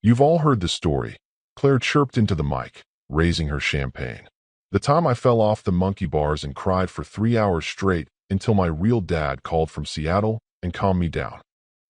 You've all heard the story. Claire chirped into the mic, raising her champagne. The time I fell off the monkey bars and cried for 3 hours straight until my real dad called from Seattle and calmed me down.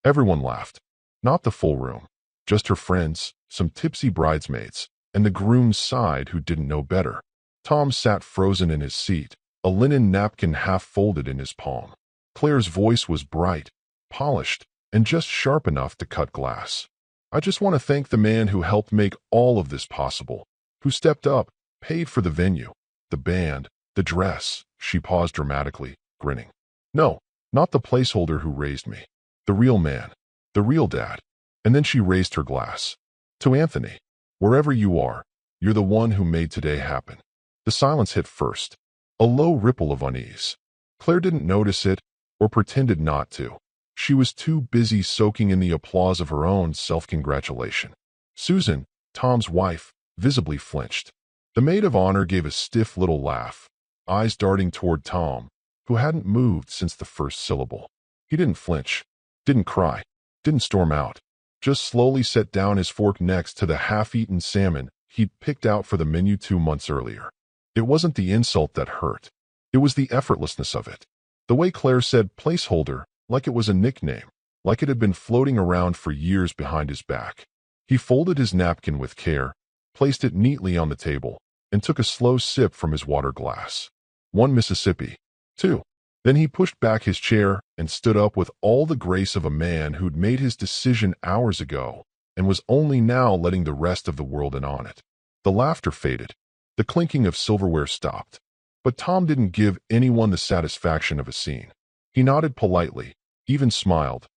Everyone laughed. Not the full room. Just her friends, some tipsy bridesmaids, and the groom's side who didn't know better. Tom sat frozen in his seat, a linen napkin half folded in his palm. Claire's voice was bright, polished, and just sharp enough to cut glass. I just want to thank the man who helped make all of this possible, who stepped up, paid for the venue, the band, the dress. She paused dramatically, grinning. No, not the placeholder who raised me. The real man, the real dad. And then she raised her glass. To Anthony, wherever you are, you're the one who made today happen. The silence hit first, a low ripple of unease. Claire didn't notice it or pretended not to. She was too busy soaking in the applause of her own self-congratulation. Susan, Tom's wife, visibly flinched. The maid of honor gave a stiff little laugh, eyes darting toward Tom, who hadn't moved since the first syllable. He didn't flinch, didn't cry, didn't storm out, just slowly set down his fork next to the half-eaten salmon he'd picked out for the menu 2 months earlier. It wasn't the insult that hurt. It was the effortlessness of it. The way Claire said placeholder, like it was a nickname, like it had been floating around for years behind his back. He folded his napkin with care, placed it neatly on the table, and took a slow sip from his water glass. 1 Mississippi. 2. Then he pushed back his chair and stood up with all the grace of a man who'd made his decision hours ago and was only now letting the rest of the world in on it. The laughter faded. The clinking of silverware stopped. But Tom didn't give anyone the satisfaction of a scene. He nodded politely, even smiled,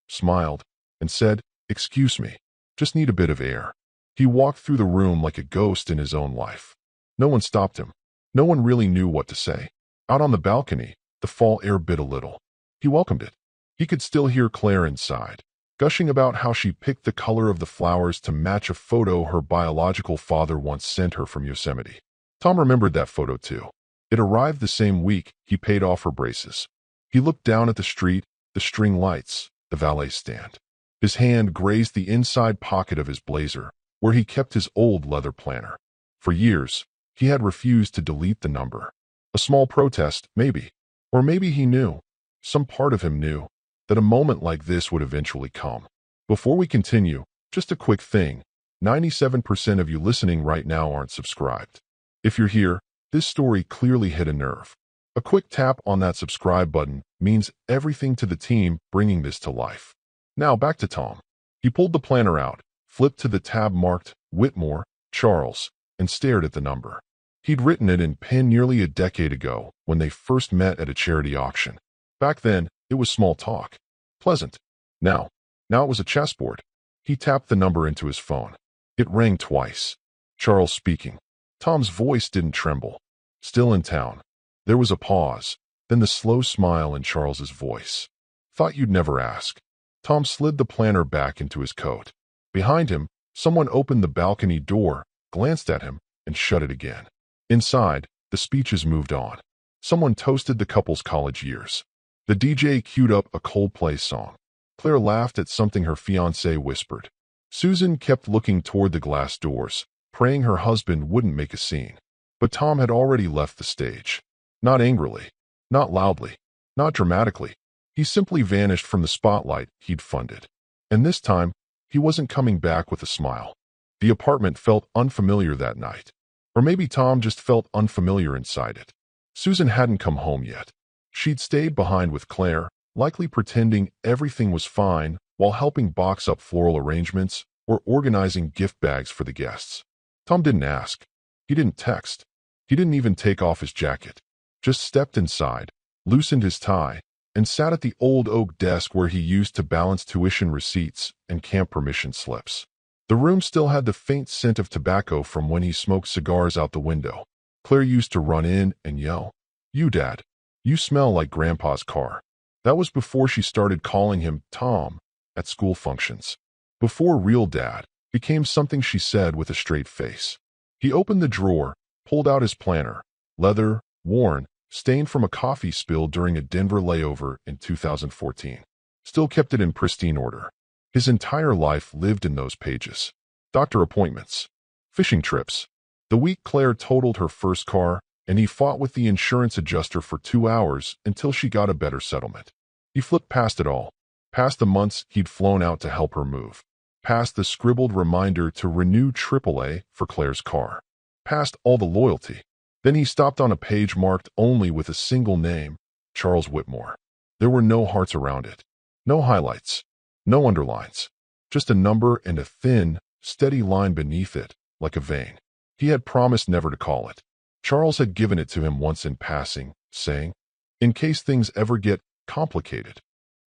and said, "Excuse me, just need a bit of air." He walked through the room like a ghost in his own life. No one stopped him. No one really knew what to say. Out on the balcony, the fall air bit a little. He welcomed it. He could still hear Claire inside, gushing about how she picked the color of the flowers to match a photo her biological father once sent her from Yosemite. Tom remembered that photo too. It arrived the same week he paid off her braces. He looked down at the street, the string lights, the valet stand. His hand grazed the inside pocket of his blazer, where he kept his old leather planner. For years, he had refused to delete the number. A small protest, maybe. Or maybe he knew, some part of him knew, that a moment like this would eventually come. Before we continue, just a quick thing. 97% of you listening right now aren't subscribed. If you're here, this story clearly hit a nerve. A quick tap on that subscribe button means everything to the team bringing this to life. Now back to Tom. He pulled the planner out, flipped to the tab marked Whitmore, Charles, and stared at the number. He'd written it in pen nearly a decade ago when they first met at a charity auction. Back then, it was small talk. Pleasant. Now it was a chessboard. He tapped the number into his phone. It rang twice. Charles speaking. Tom's voice didn't tremble. Still in town. There was a pause, then the slow smile in Charles's voice. Thought you'd never ask. Tom slid the planner back into his coat. Behind him, someone opened the balcony door, glanced at him, and shut it again. Inside, the speeches moved on. Someone toasted the couple's college years. The DJ queued up a Coldplay song. Claire laughed at something her fiancé whispered. Susan kept looking toward the glass doors, praying her husband wouldn't make a scene. But Tom had already left the stage. Not angrily, not loudly, not dramatically. He simply vanished from the spotlight he'd funded. And this time, he wasn't coming back with a smile. The apartment felt unfamiliar that night. Or maybe Tom just felt unfamiliar inside it. Susan hadn't come home yet. She'd stayed behind with Claire, likely pretending everything was fine while helping box up floral arrangements or organizing gift bags for the guests. Tom didn't ask. He didn't text. He didn't even take off his jacket. Just stepped inside, loosened his tie, and sat at the old oak desk where he used to balance tuition receipts and camp permission slips. The room still had the faint scent of tobacco from when he smoked cigars out the window. Claire used to run in and yell, "You, Dad, you smell like Grandpa's car." That was before she started calling him Tom at school functions. Before real dad became something she said with a straight face. He opened the drawer, pulled out his planner, leather, worn, stained from a coffee spill during a Denver layover in 2014. Still kept it in pristine order. His entire life lived in those pages. doctor appointments, fishing trips. The week Claire totaled her first car, and he fought with the insurance adjuster for 2 hours until she got a better settlement. He flipped past it all, past the months he'd flown out to help her move, past the scribbled reminder to renew AAA for Claire's car, past all the loyalty. Then he stopped on a page marked only with a single name, Charles Whitmore. There were no hearts around it, no highlights, no underlines, just a number and a thin, steady line beneath it, like a vein. He had promised never to call it. Charles had given it to him once in passing, saying, in case things ever get complicated.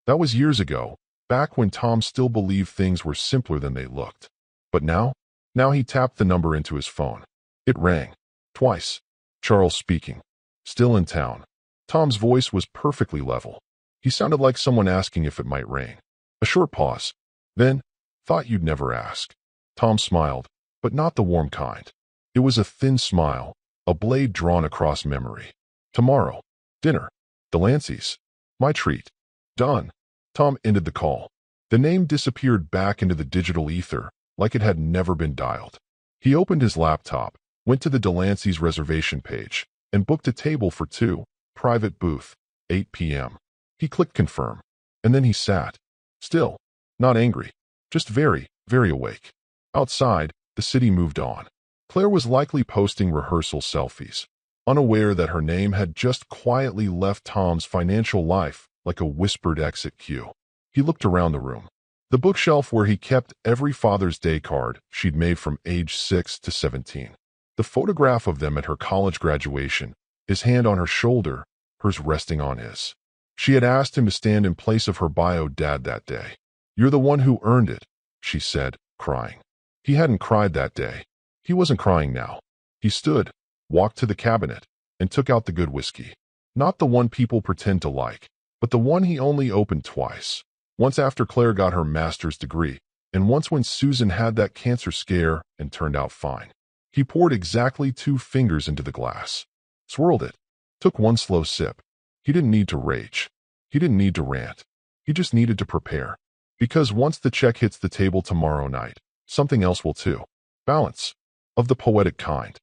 That was years ago, back when Tom still believed things were simpler than they looked. But now he tapped the number into his phone. It rang. Twice. Charles speaking. Still in town. Tom's voice was perfectly level. He sounded like someone asking if it might rain. A short pause. Then, thought you'd never ask. Tom smiled, but not the warm kind. It was a thin smile, a blade drawn across memory. Tomorrow. Dinner. Delancey's. My treat. Done. Tom ended the call. The name disappeared back into the digital ether, like it had never been dialed. He opened his laptop, went to the Delancey's reservation page, and booked a table for 2, private booth, 8 p.m. He clicked confirm, and then he sat. Still, not angry, just very, very awake. Outside, the city moved on. Claire was likely posting rehearsal selfies, unaware that her name had just quietly left Tom's financial life like a whispered exit cue. He looked around the room. The bookshelf where he kept every Father's Day card she'd made from age 6 to 17. The photograph of them at her college graduation, his hand on her shoulder, hers resting on his. She had asked him to stand in place of her bio dad that day. You're the one who earned it, she said, crying. He hadn't cried that day. He wasn't crying now. He stood, walked to the cabinet, and took out the good whiskey. Not the one people pretend to like, but the one he only opened twice. Once after Claire got her master's degree, and once when Susan had that cancer scare and turned out fine. He poured exactly 2 fingers into the glass, swirled it, took one slow sip. He didn't need to rage. He didn't need to rant. He just needed to prepare. Because once the check hits the table tomorrow night, something else will too. Balance. Of the poetic kind.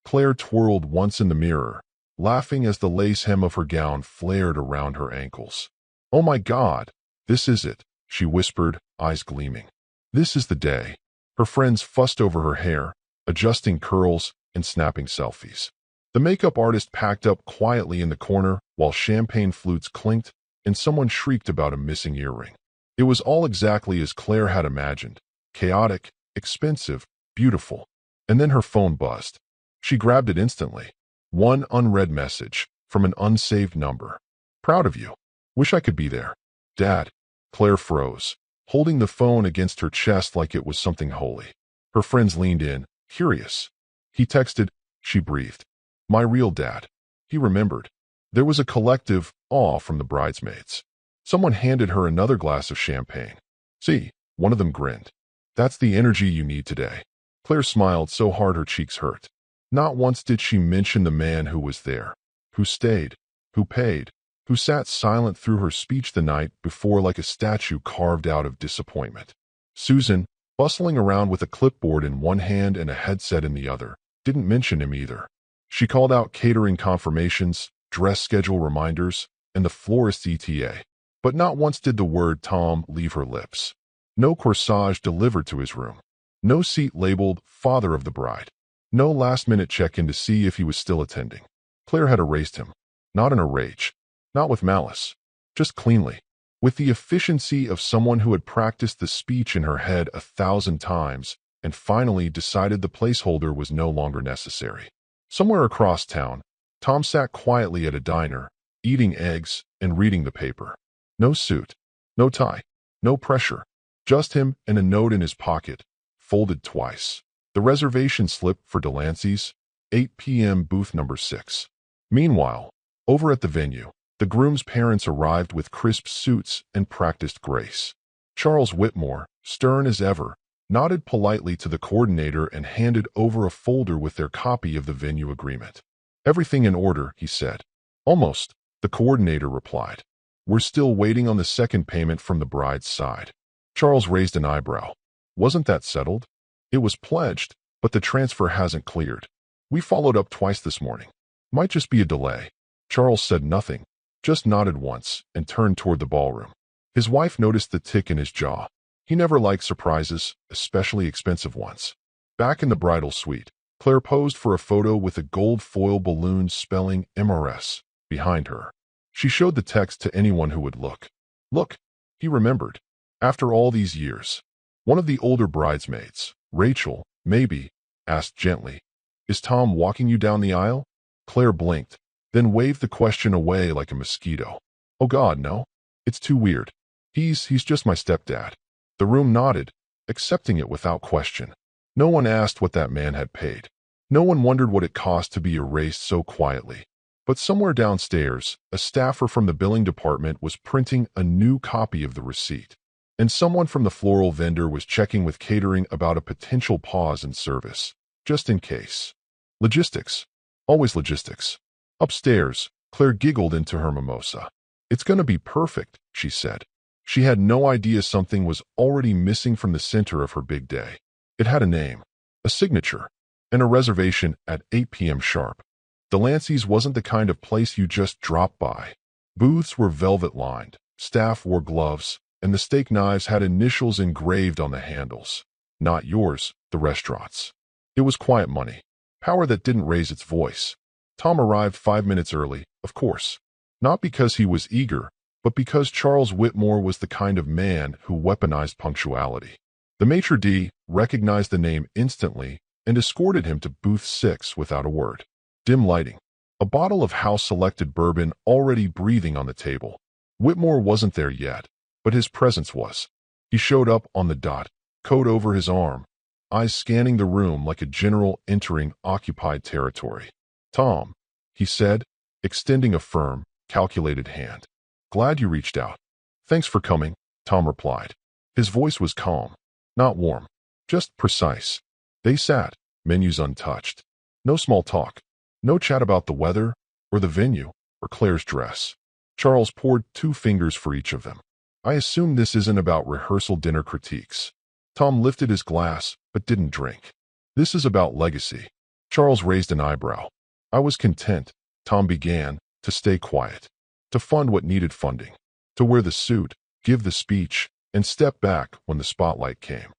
Claire twirled once in the mirror, laughing as the lace hem of her gown flared around her ankles. Oh my God, this is it, she whispered, eyes gleaming. This is the day. Her friends fussed over her hair, adjusting curls and snapping selfies. The makeup artist packed up quietly in the corner while champagne flutes clinked and someone shrieked about a missing earring. It was all exactly as Claire had imagined. Chaotic, expensive, beautiful. And then her phone buzzed. She grabbed it instantly. One unread message from an unsaved number. Proud of you. Wish I could be there. Dad. Claire froze, holding the phone against her chest like it was something holy. Her friends leaned in, curious. He texted, she breathed. My real dad. He remembered. There was a collective awe from the bridesmaids. Someone handed her another glass of champagne. See, one of them grinned. That's the energy you need today. Claire smiled so hard her cheeks hurt. Not once did she mention the man who was there, who stayed, who paid, who sat silent through her speech the night before like a statue carved out of disappointment. Susan, bustling around with a clipboard in one hand and a headset in the other, didn't mention him either. She called out catering confirmations, dress schedule reminders, and the florist's ETA. But not once did the word Tom leave her lips. No corsage delivered to his room. No seat labeled father of the bride. No last-minute check-in to see if he was still attending. Claire had erased him. Not in a rage. Not with malice. Just cleanly. With the efficiency of someone who had practiced the speech in her head 1,000 times and finally decided the placeholder was no longer necessary. Somewhere across town, Tom sat quietly at a diner, eating eggs and reading the paper. No suit. No tie. No pressure. Just him and a note in his pocket, folded twice. The reservation slip for Delancey's, 8 p.m. booth number 6. Meanwhile, over at the venue, the groom's parents arrived with crisp suits and practiced grace. Charles Whitmore, stern as ever, nodded politely to the coordinator and handed over a folder with their copy of the venue agreement. Everything in order, he said. Almost, the coordinator replied. We're still waiting on the second payment from the bride's side. Charles raised an eyebrow. Wasn't that settled? It was pledged, but the transfer hasn't cleared. We followed up twice this morning. Might just be a delay. Charles said nothing, just nodded once and turned toward the ballroom. His wife noticed the tick in his jaw. He never liked surprises, especially expensive ones. Back in the bridal suite, Claire posed for a photo with a gold foil balloon spelling MRS behind her. She showed the text to anyone who would look. Look, he remembered. After all these years, one of the older bridesmaids, Rachel, maybe, asked gently, "Is Tom walking you down the aisle?" Claire blinked, then waved the question away like a mosquito. "Oh God, no. It's too weird. He's just my stepdad." The room nodded, accepting it without question. No one asked what that man had paid. No one wondered what it cost to be erased so quietly. But somewhere downstairs, a staffer from the billing department was printing a new copy of the receipt. And someone from the floral vendor was checking with catering about a potential pause in service, just in case. Logistics. Always logistics. Upstairs, Claire giggled into her mimosa. "It's gonna be perfect," she said. She had no idea something was already missing from the center of her big day. It had a name, a signature, and a reservation at 8 p.m. sharp. Delancey's wasn't the kind of place you just drop by. Booths were velvet-lined, staff wore gloves, and the steak knives had initials engraved on the handles. Not yours, the restaurant's. It was quiet money, power that didn't raise its voice. Tom arrived 5 minutes early, of course. Not because he was eager, but because Charles Whitmore was the kind of man who weaponized punctuality. The maitre d' recognized the name instantly and escorted him to booth 6 without a word. Dim lighting. A bottle of house-selected bourbon already breathing on the table. Whitmore wasn't there yet, but his presence was. He showed up on the dot, coat over his arm, eyes scanning the room like a general entering occupied territory. "Tom," he said, extending a firm, calculated hand. "Glad you reached out." "Thanks for coming," Tom replied. His voice was calm, not warm, just precise. They sat, menus untouched. No small talk. No chat about the weather, or the venue, or Claire's dress. Charles poured 2 fingers for each of them. "I assume this isn't about rehearsal dinner critiques." Tom lifted his glass, but didn't drink. "This is about legacy." Charles raised an eyebrow. "I was content," Tom began, "to stay quiet. To fund what needed funding. To wear the suit, give the speech, and step back when the spotlight came."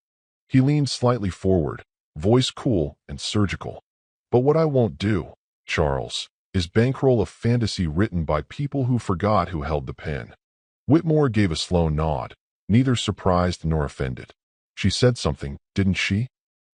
He leaned slightly forward, voice cool and surgical. "But what I won't do, Charles, is bankroll a fantasy written by people who forgot who held the pen." Whitmore gave a slow nod, neither surprised nor offended. "She said something, didn't she?"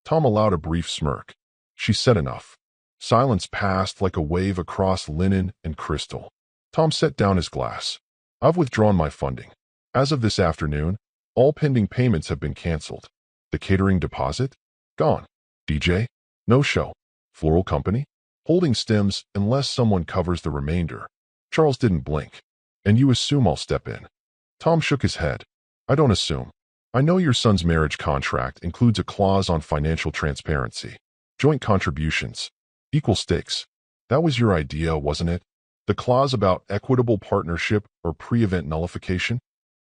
Tom allowed a brief smirk. "She said enough." Silence passed like a wave across linen and crystal. Tom set down his glass. "I've withdrawn my funding. As of this afternoon, all pending payments have been canceled. The catering deposit? Gone. DJ? No show. Floral company? Holding stems unless someone covers the remainder." Charles didn't blink. "And you assume I'll step in?" Tom shook his head. "I don't assume. I know your son's marriage contract includes a clause on financial transparency. Joint contributions. Equal stakes. That was your idea, wasn't it? The clause about equitable partnership or pre-event nullification?"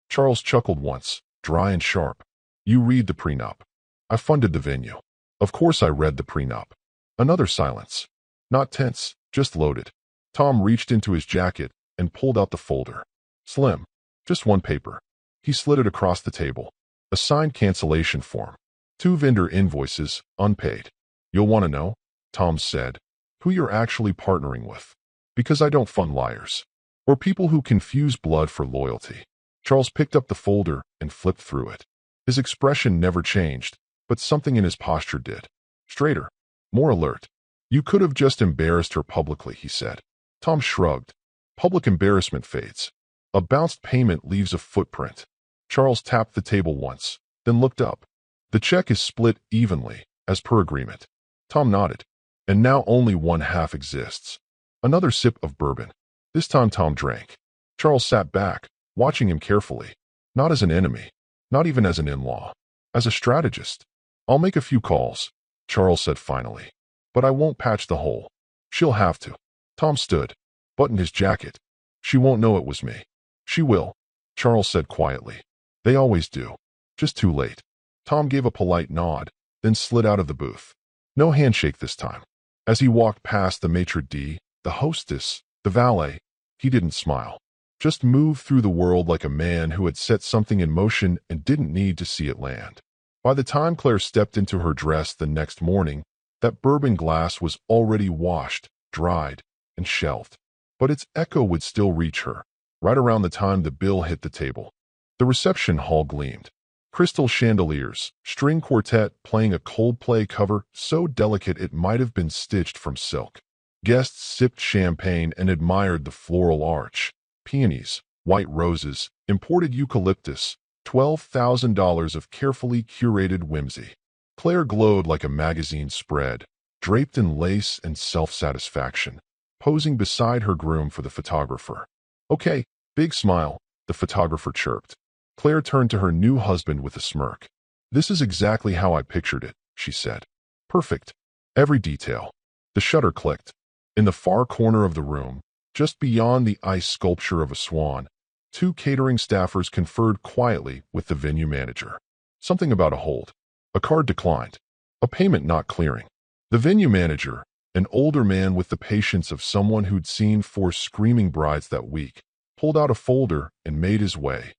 Charles chuckled once, dry and sharp. "You read the prenup." "I funded the venue." "Of course I read the prenup." Another silence. Not tense, just loaded. Tom reached into his jacket and pulled out the folder. Slim. Just one paper. He slid it across the table. A signed cancellation form. 2 vendor invoices, unpaid. "You'll want to know," Tom said, "who you're actually partnering with. Because I don't fund liars. Or people who confuse blood for loyalty." Charles picked up the folder and flipped through it. His expression never changed, but something in his posture did. Straighter. More alert. "You could have just embarrassed her publicly," he said. Tom shrugged. "Public embarrassment fades. A bounced payment leaves a footprint." Charles tapped the table once, then looked up. "The check is split evenly, as per agreement." Tom nodded. "And now only one half exists." Another sip of bourbon. This time Tom drank. Charles sat back, watching him carefully. Not as an enemy, not even as an in-law, as a strategist. "I'll make a few calls," Charles said finally. "But I won't patch the hole. She'll have to." Tom stood, buttoned his jacket. "She won't know it was me." "She will," Charles said quietly. "They always do. Just too late." Tom gave a polite nod, then slid out of the booth. No handshake this time. As he walked past the maitre d', the hostess, the valet, he didn't smile. Just moved through the world like a man who had set something in motion and didn't need to see it land. By the time Claire stepped into her dress the next morning, that bourbon glass was already washed, dried, and shelved. But its echo would still reach her, right around the time the bill hit the table. The reception hall gleamed. Crystal chandeliers, string quartet playing a Coldplay cover so delicate it might have been stitched from silk. Guests sipped champagne and admired the floral arch. Peonies, white roses, imported eucalyptus, $12,000 of carefully curated whimsy. Claire glowed like a magazine spread, draped in lace and self-satisfaction, posing beside her groom for the photographer. "Okay," big smile, the photographer chirped. Claire turned to her new husband with a smirk. "This is exactly how I pictured it," she said. "Perfect. Every detail." The shutter clicked. In the far corner of the room, just beyond the ice sculpture of a swan, two catering staffers conferred quietly with the venue manager. Something about a hold. A card declined. A payment not clearing. The venue manager, an older man with the patience of someone who'd seen 4 screaming brides that week, pulled out a folder and made his way,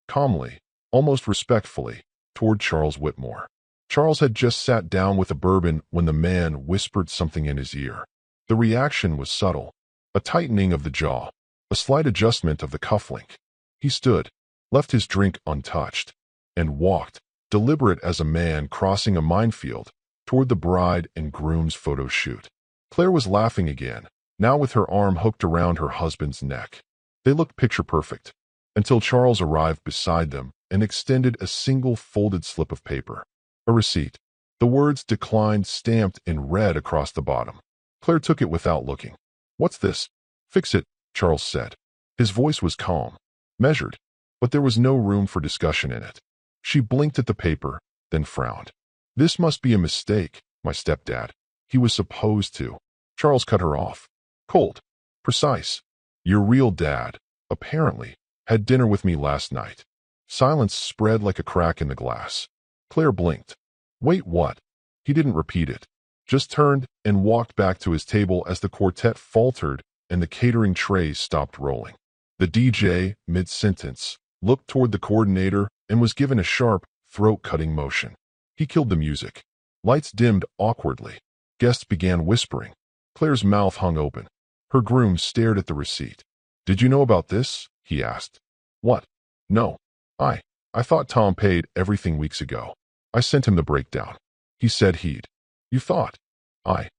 calmly, almost respectfully, toward Charles Whitmore. Charles had just sat down with a bourbon when the man whispered something in his ear. The reaction was subtle. A tightening of the jaw, a slight adjustment of the cufflink. He stood, left his drink untouched, and walked, deliberate as a man crossing a minefield, toward the bride and groom's photo shoot. Claire was laughing again, now with her arm hooked around her husband's neck. They looked picture perfect, until Charles arrived beside them and extended a single folded slip of paper. A receipt. The words "declined" stamped in red across the bottom. Claire took it without looking. "What's this?" "Fix it," Charles said. His voice was calm, measured, but there was no room for discussion in it. She blinked at the paper, then frowned. "This must be a mistake, my stepdad. He was supposed to." Charles cut her off. Cold. Precise. "Your real dad, apparently, had dinner with me last night." Silence spread like a crack in the glass. Claire blinked. "Wait, what?" He didn't repeat it, just turned and walked back to his table as the quartet faltered and the catering trays stopped rolling. The DJ, mid-sentence, looked toward the coordinator and was given a sharp, throat-cutting motion. He killed the music. Lights dimmed awkwardly. Guests began whispering. Claire's mouth hung open. Her groom stared at the receipt. "Did you know about this?" he asked. "What?" "No. I thought Tom paid everything weeks ago. I sent him the breakdown. He said he'd." "You thought?" I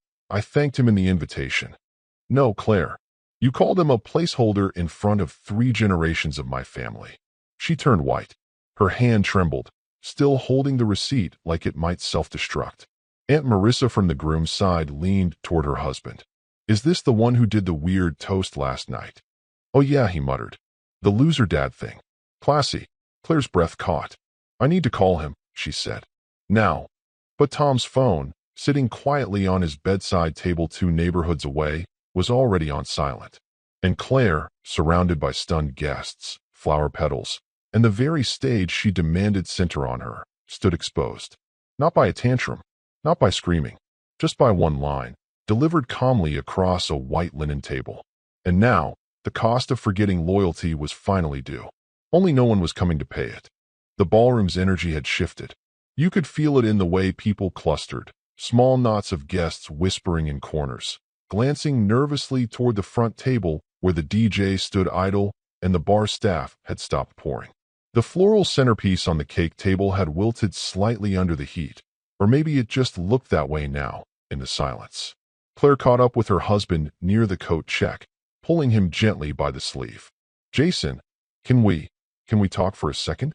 thanked him in the invitation." "No, Claire. You called him a placeholder in front of 3 generations of my family." She turned white. Her hand trembled, still holding the receipt like it might self-destruct. Aunt Marissa from the groom's side leaned toward her husband. "Is this the one who did the weird toast last night?" "Oh yeah," he muttered. "The loser dad thing. Classy." Claire's breath caught. "I need to call him," she said. "Now." But Tom's phone, sitting quietly on his bedside table 2 neighborhoods away, was already on silent. And Claire, surrounded by stunned guests, flower petals, and the very stage she demanded center on her, stood exposed. Not by a tantrum, not by screaming, just by one line, delivered calmly across a white linen table. And now, the cost of forgetting loyalty was finally due. Only no one was coming to pay it. The ballroom's energy had shifted. You could feel it in the way people clustered, small knots of guests whispering in corners, glancing nervously toward the front table where the DJ stood idle and the bar staff had stopped pouring. The floral centerpiece on the cake table had wilted slightly under the heat, or maybe it just looked that way now, in the silence. Claire caught up with her husband near the coat check, pulling him gently by the sleeve. "Jason, can we talk for a second?"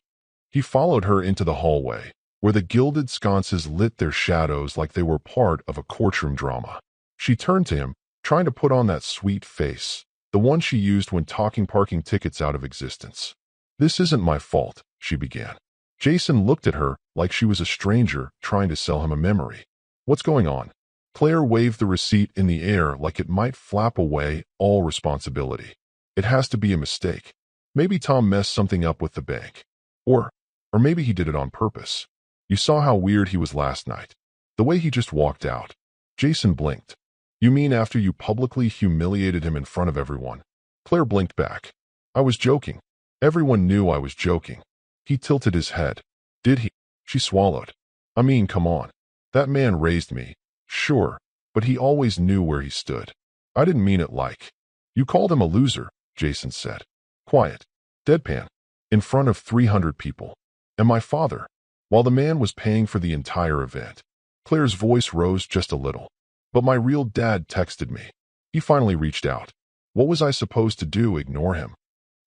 He followed her into the hallway, where the gilded sconces lit their shadows like they were part of a courtroom drama. She turned to him, trying to put on that sweet face, the one she used when talking parking tickets out of existence. "This isn't my fault," she began. Jason looked at her like she was a stranger trying to sell him a memory. "What's going on?" Claire waved the receipt in the air like it might flap away all responsibility. "It has to be a mistake. Maybe Tom messed something up with the bank. Or maybe he did it on purpose. You saw how weird he was last night. The way he just walked out. Jason blinked. You mean after you publicly humiliated him in front of everyone? Claire blinked back. I was joking. Everyone knew I was joking. He tilted his head. Did he? She swallowed. I mean, come on. That man raised me. Sure, but he always knew where he stood. I didn't mean it like. You called him a loser, Jason said. Quiet. Deadpan. In front of 300 people. And my father. While the man was paying for the entire event. Claire's voice rose just a little. But my real dad texted me. He finally reached out. What was I supposed to do? Ignore him?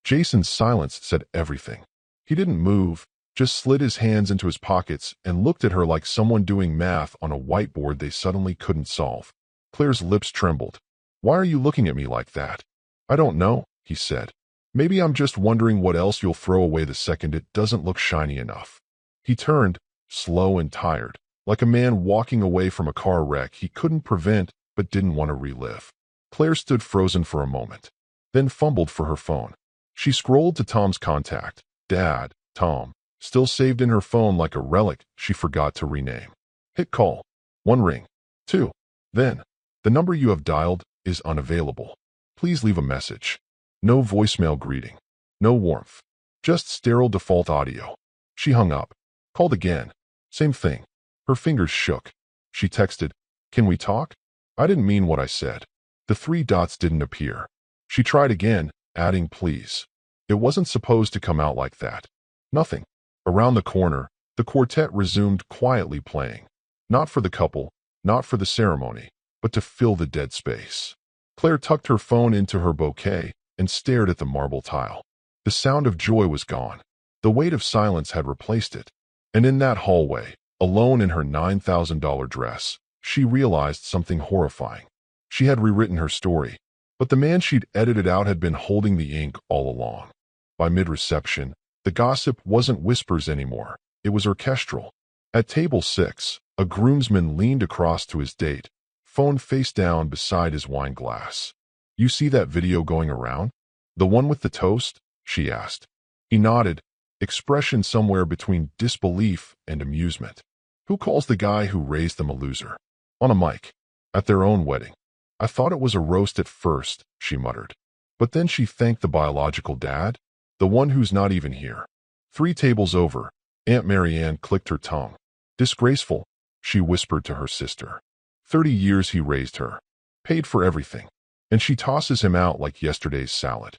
Jason's silence said everything. He didn't move, just slid his hands into his pockets and looked at her like someone doing math on a whiteboard they suddenly couldn't solve. Claire's lips trembled. Why are you looking at me like that? I don't know, he said. Maybe I'm just wondering what else you'll throw away the second it doesn't look shiny enough. He turned, slow and tired, like a man walking away from a car wreck he couldn't prevent but didn't want to relive. Claire stood frozen for a moment, then fumbled for her phone. She scrolled to Tom's contact. Dad, Tom, still saved in her phone like a relic she forgot to rename. Hit call. 1 ring. 2. Then, the number you have dialed is unavailable. Please leave a message. No voicemail greeting. No warmth. Just sterile default audio. She hung up. Called again. Same thing. Her fingers shook. She texted, Can we talk? I didn't mean what I said. The 3 dots didn't appear. She tried again, adding please. It wasn't supposed to come out like that. Nothing. Around the corner, the quartet resumed quietly playing. Not for the couple, not for the ceremony, but to fill the dead space. Claire tucked her phone into her bouquet and stared at the marble tile. The sound of joy was gone. The weight of silence had replaced it. And in that hallway, alone in her $9,000 dress, she realized something horrifying. She had rewritten her story, but the man she'd edited out had been holding the ink all along. By mid-reception, the gossip wasn't whispers anymore. It was orchestral. At table 6, a groomsman leaned across to his date, phone face down beside his wine glass. You see that video going around? The one with the toast? She asked. He nodded, expression somewhere between disbelief and amusement. Who calls the guy who raised them a loser? On a mic. At their own wedding. I thought it was a roast at first, she muttered. But then she thanked the biological dad, the one who's not even here. 3 tables over, Aunt Marianne clicked her tongue. Disgraceful, she whispered to her sister. 30 years he raised her. Paid for everything. And she tosses him out like yesterday's salad.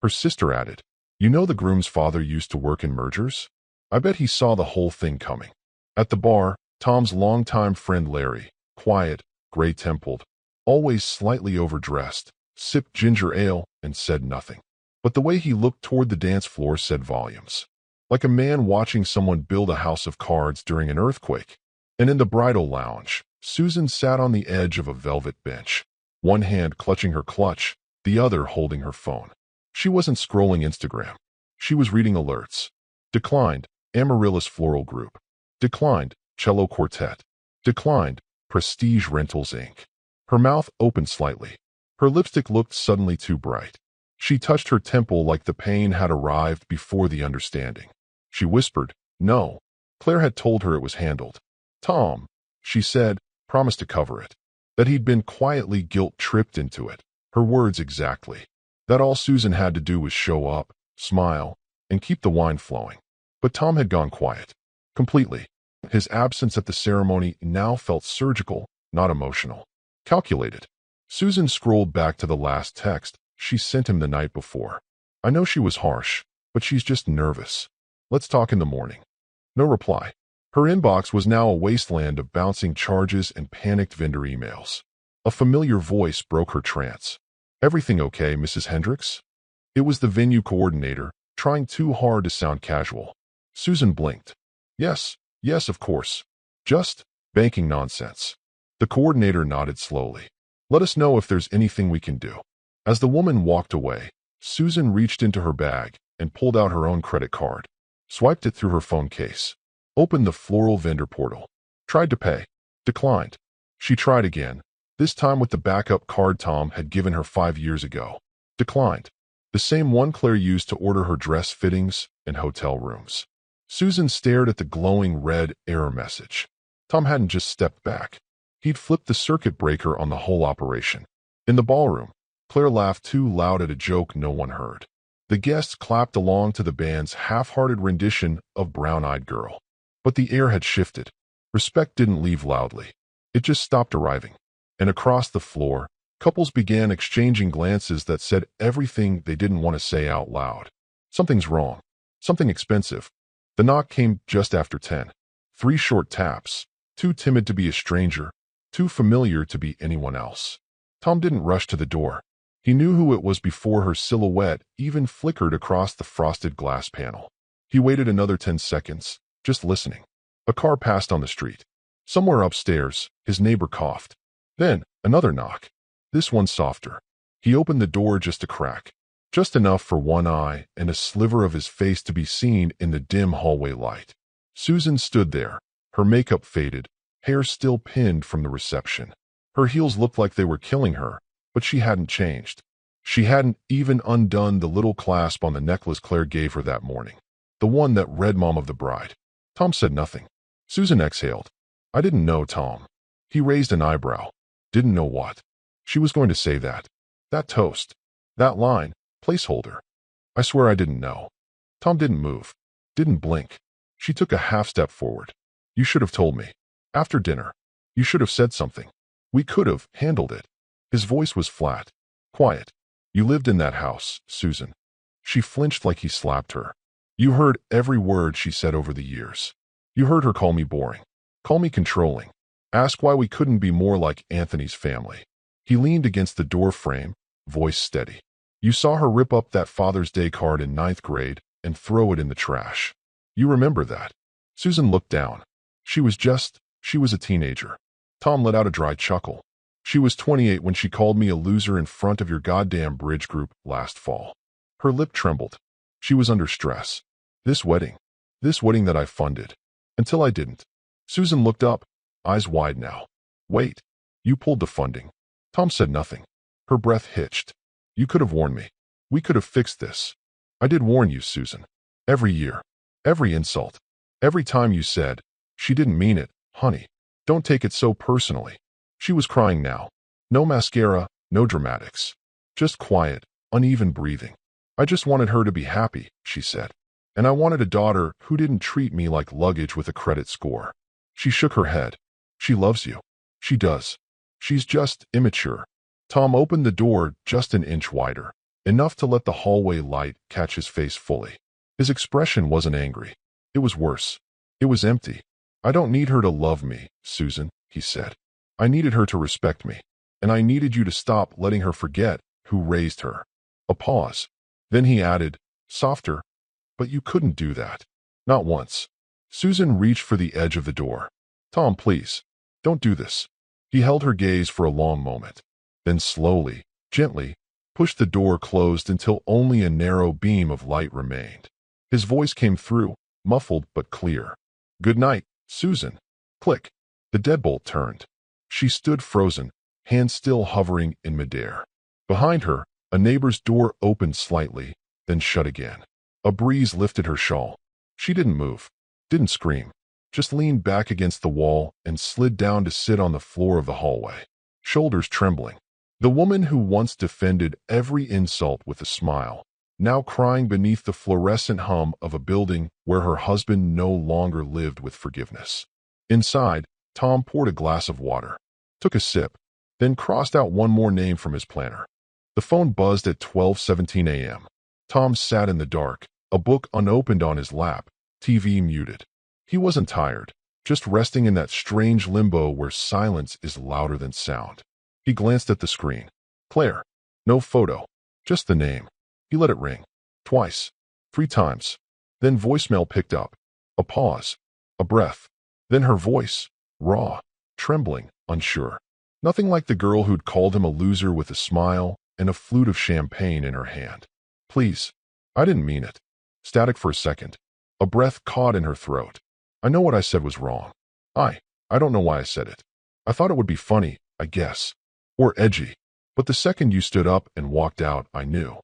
Her sister added, You know the groom's father used to work in mergers? I bet he saw the whole thing coming. At the bar, Tom's longtime friend Larry, quiet, gray-templed, always slightly overdressed, sipped ginger ale and said nothing. But the way he looked toward the dance floor said volumes. Like a man watching someone build a house of cards during an earthquake. And in the bridal lounge, Susan sat on the edge of a velvet bench, one hand clutching her clutch, the other holding her phone. She wasn't scrolling Instagram. She was reading alerts. Declined, Amaryllis Floral Group. Declined, Cello Quartet. Declined, Prestige Rentals Inc. Her mouth opened slightly. Her lipstick looked suddenly too bright. She touched her temple like the pain had arrived before the understanding. She whispered, No. Claire had told her it was handled. Tom, she said, promised to cover it. That he'd been quietly guilt-tripped into it. Her words exactly. That all Susan had to do was show up, smile, and keep the wine flowing. But Tom had gone quiet. Completely. His absence at the ceremony now felt surgical, not emotional. Calculated. Susan scrolled back to the last text she sent him the night before. I know she was harsh, but she's just nervous. Let's talk in the morning. No reply. Her inbox was now a wasteland of bouncing charges and panicked vendor emails. A familiar voice broke her trance. Everything okay, Mrs. Hendricks? It was the venue coordinator, trying too hard to sound casual. Susan blinked. Yes, of course. Just banking nonsense. The coordinator nodded slowly. Let us know if there's anything we can do. As the woman walked away, Susan reached into her bag and pulled out her own credit card. Swiped it through her phone case. Opened the floral vendor portal. Tried to pay. Declined. She tried again, this time with the backup card Tom had given her 5 years ago. Declined. The same one Claire used to order her dress fittings and hotel rooms. Susan stared at the glowing red error message. Tom hadn't just stepped back. He'd flipped the circuit breaker on the whole operation. In the ballroom, Claire laughed too loud at a joke no one heard. The guests clapped along to the band's half-hearted rendition of Brown-Eyed Girl. But the air had shifted. Respect didn't leave loudly. It just stopped arriving. And across the floor, couples began exchanging glances that said everything they didn't want to say out loud. Something's wrong. Something expensive. The knock came just after 10. 3 short taps. Too timid to be a stranger. Too familiar to be anyone else. Tom didn't rush to the door. He knew who it was before her silhouette even flickered across the frosted glass panel. He waited another 10 seconds, just listening. A car passed on the street. Somewhere upstairs, his neighbor coughed. Then, another knock. This one softer. He opened the door just a crack. Just enough for one eye and a sliver of his face to be seen in the dim hallway light. Susan stood there, her makeup faded, hair still pinned from the reception. Her heels looked like they were killing her, but she hadn't changed. She hadn't even undone the little clasp on the necklace Claire gave her that morning. The one that read Mom of the Bride. Tom said nothing. Susan exhaled. I didn't know, Tom. He raised an eyebrow. Didn't know what? She was going to say that. That toast. That line. Placeholder. I swear I didn't know. Tom didn't move. Didn't blink. She took a half step forward. You should have told me. After dinner. You should have said something. We could have handled it. His voice was flat. Quiet. You lived in that house, Susan. She flinched like he slapped her. You heard every word she said over the years. You heard her call me boring. Call me controlling. Ask why we couldn't be more like Anthony's family. He leaned against the door frame, voice steady. You saw her rip up that Father's Day card in 9th grade and throw it in the trash. You remember that. Susan looked down. She was a teenager. Tom let out a dry chuckle. She was 28 when she called me a loser in front of your goddamn bridge group last fall. Her lip trembled. She was under stress. This wedding that I funded. Until I didn't. Susan looked up, eyes wide now. Wait. You pulled the funding. Tom said nothing. Her breath hitched. You could have warned me. We could have fixed this. I did warn you, Susan. Every year. Every insult. Every time you said, she didn't mean it, honey. Don't take it so personally. She was crying now. No mascara, no dramatics. Just quiet, uneven breathing. I just wanted her to be happy, she said. And I wanted a daughter who didn't treat me like luggage with a credit score. She shook her head. She loves you. She does. She's just immature. Tom opened the door just an inch wider, enough to let the hallway light catch his face fully. His expression wasn't angry. It was worse. It was empty. I don't need her to love me, Susan, he said. I needed her to respect me, and I needed you to stop letting her forget who raised her. A pause. Then he added, softer, but you couldn't do that. Not once. Susan reached for the edge of the door. Tom, please. Don't do this. He held her gaze for a long moment. Then slowly, gently, pushed the door closed until only a narrow beam of light remained. His voice came through, muffled but clear. Good night, Susan. Click. The deadbolt turned. She stood frozen, hands still hovering in midair. Behind her, a neighbor's door opened slightly, then shut again. A breeze lifted her shawl. She didn't move, didn't scream, just leaned back against the wall and slid down to sit on the floor of the hallway, shoulders trembling. The woman who once defended every insult with a smile, now crying beneath the fluorescent hum of a building where her husband no longer lived with forgiveness. Inside, Tom poured a glass of water, took a sip, then crossed out one more name from his planner. The phone buzzed at 12:17 a.m. Tom sat in the dark, a book unopened on his lap, TV muted. He wasn't tired, just resting in that strange limbo where silence is louder than sound. He glanced at the screen. Claire. No photo. Just the name. He let it ring. Twice. 3 times. Then voicemail picked up. A pause. A breath. Then her voice. Raw. Trembling. Unsure. Nothing like the girl who'd called him a loser with a smile and a flute of champagne in her hand. Please. I didn't mean it. Static for a second. A breath caught in her throat. I know what I said was wrong. I don't know why I said it. I thought it would be funny, I guess. Or edgy. But the second you stood up and walked out, I knew.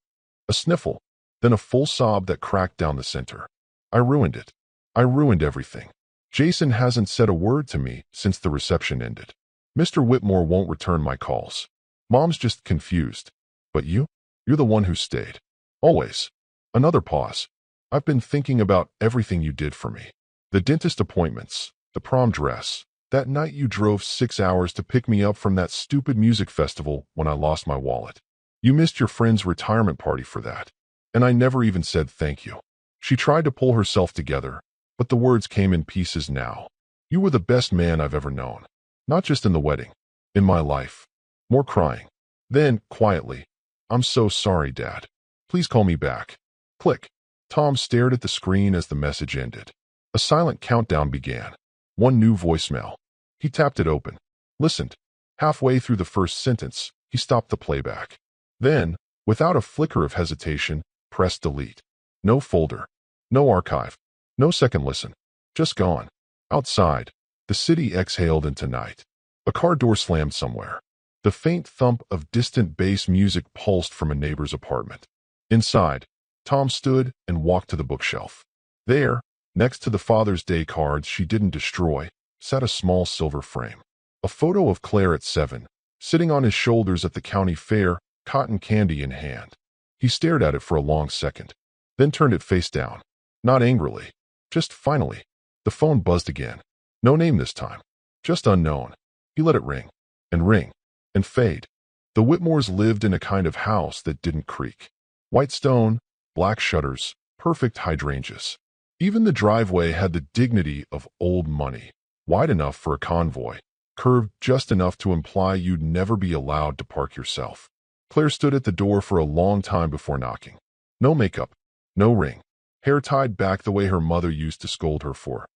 A sniffle, then a full sob that cracked down the center. I ruined it. I ruined everything. Jason hasn't said a word to me since the reception ended. Mr. Whitmore won't return my calls. Mom's just confused. But you? You're the one who stayed. Always. Another pause. I've been thinking about everything you did for me. The dentist appointments, the prom dress, that night you drove 6 hours to pick me up from that stupid music festival when I lost my wallet. You missed your friend's retirement party for that. And I never even said thank you. She tried to pull herself together, but the words came in pieces now. You were the best man I've ever known. Not just in the wedding. In my life. More crying. Then, quietly, I'm so sorry, Dad. Please call me back. Click. Tom stared at the screen as the message ended. A silent countdown began. One new voicemail. He tapped it open. Listened. Halfway through the first sentence, he stopped the playback. Then, without a flicker of hesitation, pressed delete. No folder. No archive. No second listen. Just gone. Outside, the city exhaled into night. A car door slammed somewhere. The faint thump of distant bass music pulsed from a neighbor's apartment. Inside, Tom stood and walked to the bookshelf. There, next to the Father's Day cards she didn't destroy, sat a small silver frame. A photo of Claire at 7, sitting on his shoulders at the county fair, cotton candy in hand. He stared at it for a long second, then turned it face down. Not angrily, just finally. The phone buzzed again. No name this time. Just unknown. He let it ring, and fade. The Whitmores lived in a kind of house that didn't creak. White stone, black shutters, perfect hydrangeas. Even the driveway had the dignity of old money, wide enough for a convoy, curved just enough to imply you'd never be allowed to park yourself. Claire stood at the door for a long time before knocking. No makeup, no ring, hair tied back the way her mother used to scold her for.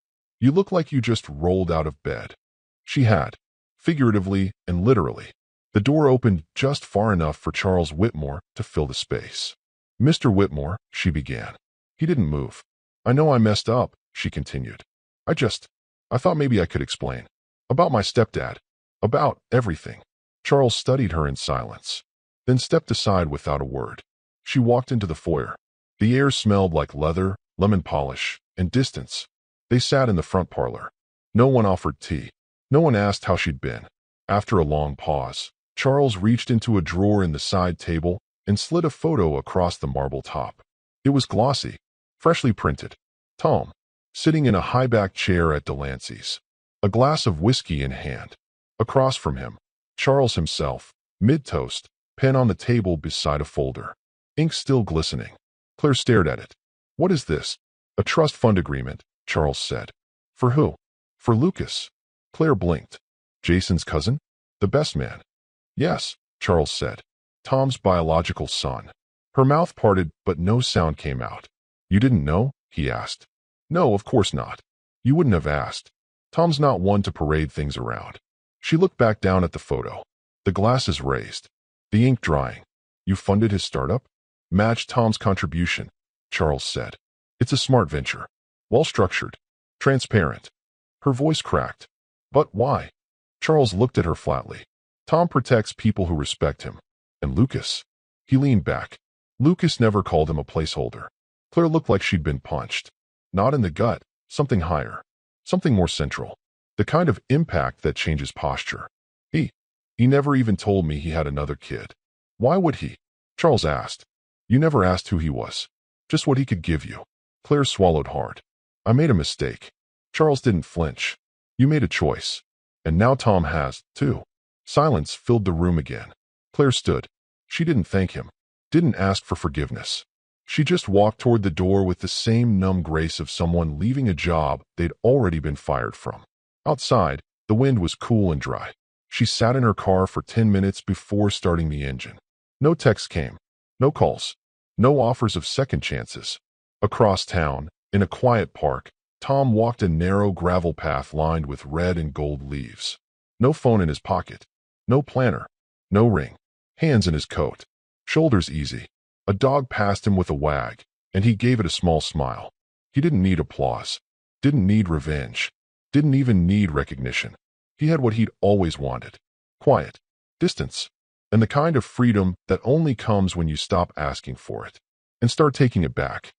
You look like you just rolled out of bed. She had, figuratively and literally. The door opened just far enough for Charles Whitmore to fill the space. Mr. Whitmore, she began. He didn't move. I know I messed up, she continued. I thought maybe I could explain. About my stepdad. About everything. Charles studied her in silence, then stepped aside without a word. She walked into the foyer. The air smelled like leather, lemon polish, and distance. They sat in the front parlor. No one offered tea. No one asked how she'd been. After a long pause, Charles reached into a drawer in the side table and slid a photo across the marble top. It was glossy, freshly printed. Tom, sitting in a high-backed chair at Delancey's, a glass of whiskey in hand. Across from him, Charles himself, mid-toast, pen on the table beside a folder. Ink still glistening. Claire stared at it. What is this? A trust fund agreement, Charles said. For who? For Lucas. Claire blinked. Jason's cousin? The best man. Yes, Charles said. Tom's biological son. Her mouth parted, but no sound came out. You didn't know? He asked. No, of course not. You wouldn't have asked. Tom's not one to parade things around. She looked back down at the photo. The glasses raised. The ink drying. You funded his startup? Matched Tom's contribution, Charles said. It's a smart venture. Well-structured. Transparent. Her voice cracked. But why? Charles looked at her flatly. Tom protects people who respect him. And Lucas? He leaned back. Lucas never called him a placeholder. Claire looked like she'd been punched. Not in the gut, something higher. Something more central. The kind of impact that changes posture. He never even told me he had another kid. Why would he? Charles asked. You never asked who he was. Just what he could give you. Claire swallowed hard. I made a mistake. Charles didn't flinch. You made a choice. And now Tom has, too. Silence filled the room again. Claire stood. She didn't thank him. Didn't ask for forgiveness. She just walked toward the door with the same numb grace of someone leaving a job they'd already been fired from. Outside, the wind was cool and dry. She sat in her car for 10 minutes before starting the engine. No text came. No calls. No offers of second chances. Across town, in a quiet park, Tom walked a narrow gravel path lined with red and gold leaves. No phone in his pocket. No planner. No ring. Hands in his coat. Shoulders easy. A dog passed him with a wag, and he gave it a small smile. He didn't need applause. Didn't need revenge. Didn't even need recognition. He had what he'd always wanted. Quiet. Distance. And the kind of freedom that only comes when you stop asking for it and start taking it back.